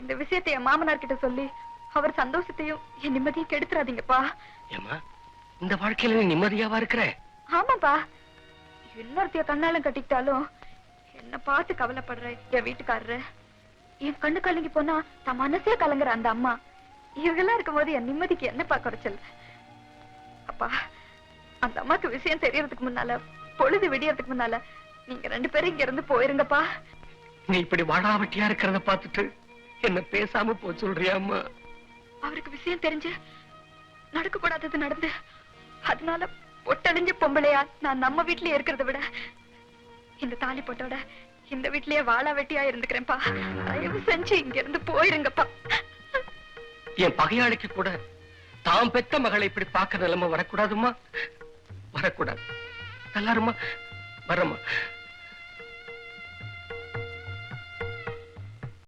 இந்த விஷயத்தை என் மாமனார் கிட்ட சொல்லி அவர் சந்தோஷத்தையும் என் நிம்மதியும் கெடுத்துறாதீங்கப்பா. ஏமா இந்த வாழ்க்கையில நீ நிம்மதியாவா இருக்கிற? ஆமாப்பா, இன்னொருத்தைய கண்ணாலும் கட்டிக்கிட்டாலும் என்ன பார்த்து கவலைப்படுற என் வீட்டுக்காரரு, என் கண்ணு கலங்கி போனா தன் மனசே கலங்குற அந்த அம்மா, இவங்கெல்லாம் இருக்கும் போது என் நிம்மதிக்கு என்னப்பா குறைச்சல்? அப்பா, அந்த அம்மாக்கு விஷயம் தெரியறதுக்கு முன்னால, பொழுது விடியறதுக்கு முன்னால நீங்க 2 பேரும் இங்க இருந்து போயிருங்கப்பா. நீ இப்படி வாடாவட்டியா இருக்கிறத பார்த்துட்டு என்ன பேசாம போ சொல்றியா அம்மா? அவருக்கு விஷயம் தெரிஞ்சு நடக்க கூடாதது நடந்து, அதனால பொட்டழிஞ்ச பொம்பளையா நான் நம்ம வீட்லயே இருக்கிறத விட இந்த தாலி பொட்டோட இந்த வீட்லயே வாழா வெட்டியா இருந்துக்கிறேன்ப்பா. தயவு செஞ்சு இங்க இருந்து போயிருங்கப்பா. என் பகையாளிக்கு கூட தாம் பெத்த மகளை இப்படி பார்க்க நிலைமை வரக்கூடாதுமா, வரக்கூடாது. எல்லாருமா வரமா.